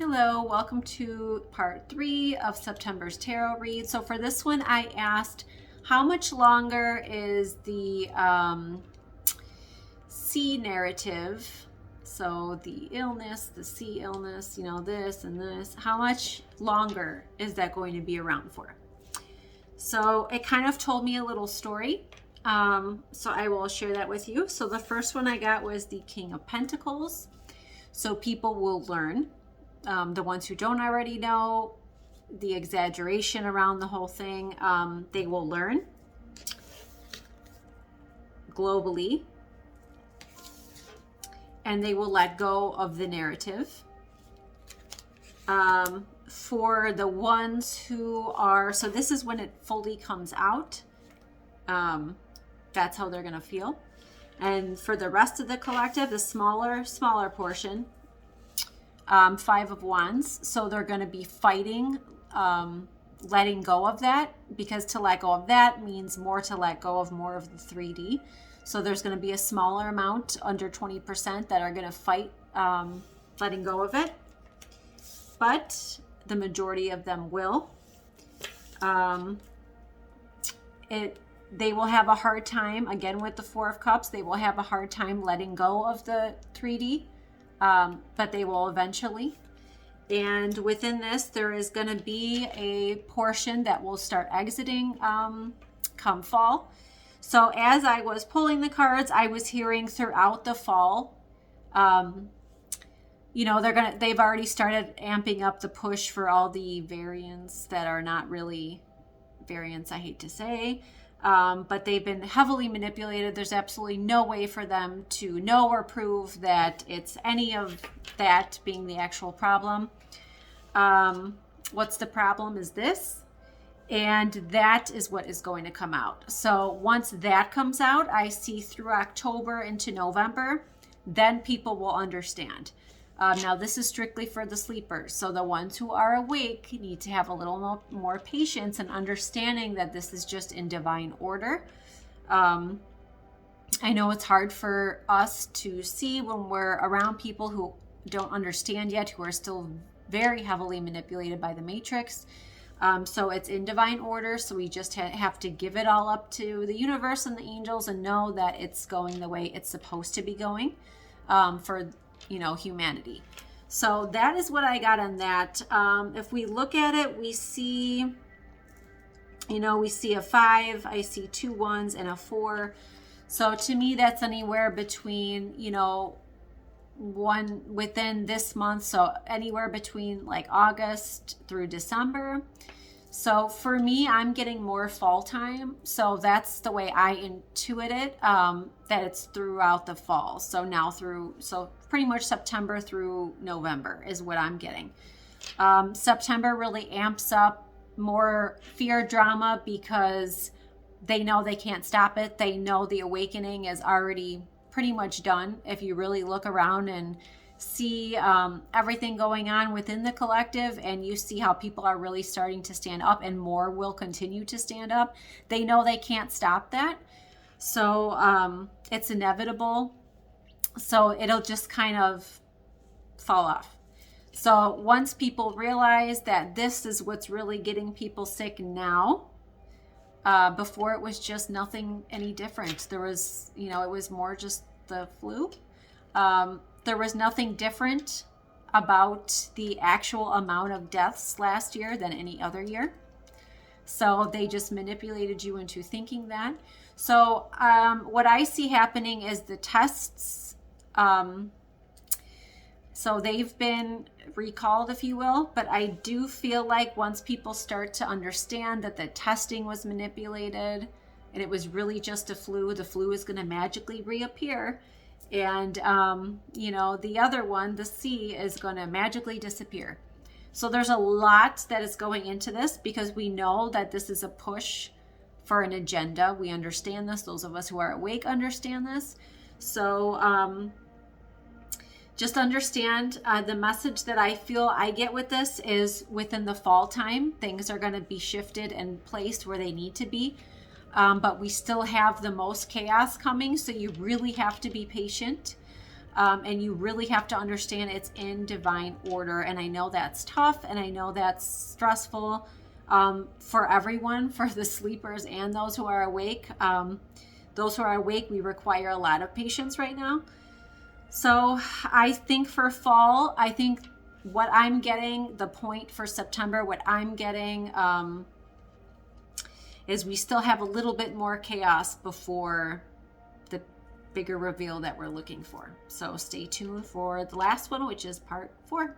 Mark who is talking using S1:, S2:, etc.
S1: Hello, welcome to part 3 of September's tarot read. So for this one, I asked how much longer is the C narrative, so the illness, the C illness, this and this, how much longer is that going to be around for? So it kind of told me a little story. So I will share that with you. So the first one I got was the King of Pentacles. So people will learn. The ones who don't already know the exaggeration around the whole thing, they will learn globally, and they will let go of the narrative. For the ones who are, so this is when it fully comes out. That's how they're going to feel. And for the rest of the collective, the smaller portion, 5 of Wands. So they're going to be fighting, letting go of that, because to let go of that means more to let go of more of the 3D. So there's going to be a smaller amount, under 20%, that are going to fight letting go of it. But the majority of them will. They will have a hard time, again with the 4 of Cups, they will have a hard time letting go of the 3D. But they will eventually. And within this, there is going to be a portion that will start exiting come fall. So as I was pulling the cards, I was hearing throughout the fall, they've already started amping up the push for all the variants that are not really variants, I hate to say. But they've been heavily manipulated. There's absolutely no way for them to know or prove that it's any of that being the actual problem. What's the problem is this, and that is what is going to come out. So once that comes out, I see through October into November, then people will understand. Now this is strictly for the sleepers. So the ones who are awake need to have a little more patience and understanding that this is just in divine order. I know it's hard for us to see when we're around people who don't understand yet, who are still very heavily manipulated by the matrix. So it's in divine order. So we just have to give it all up to the universe and the angels and know that it's going the way it's supposed to be going for humanity. So that is what I got on that. If we look at it, we see a 5, I see 2 1s and a 4. So to me, that's anywhere between, one within this month. So anywhere between like August through December. So for me, I'm getting more fall time. So that's the way I intuit it, that it's throughout the fall. So pretty much September through November is what I'm getting. September really amps up more fear drama because they know they can't stop it. They know the awakening is already pretty much done. If you really look around and see everything going on within the collective, and you see how people are really starting to stand up, and more will continue to stand up, they know they can't stop that. So it's inevitable. So it'll just kind of fall off. So once people realize that this is what's really getting people sick now, before it was just nothing any different. There was, it was more just the flu. There was nothing different about the actual amount of deaths last year than any other year. So they just manipulated you into thinking that. So what I see happening is the tests. So they've been recalled, if you will, but I do feel like once people start to understand that the testing was manipulated and it was really just a flu, the flu is going to magically reappear. And, the other one, the C, is going to magically disappear. So there's a lot that is going into this because we know that this is a push for an agenda. We understand this. Those of us who are awake understand this. So just understand the message that I feel I get with this is within the fall time, things are going to be shifted and placed where they need to be. But we still have the most chaos coming, so you really have to be patient. And you really have to understand it's in divine order. And I know that's tough, and I know that's stressful for everyone, for the sleepers and those who are awake. Those who are awake, we require a lot of patience right now. So I think for fall, I think what I'm getting, the point for September, what I'm getting is we still have a little bit more chaos before the bigger reveal that we're looking for. So stay tuned for the last one, which is part 4.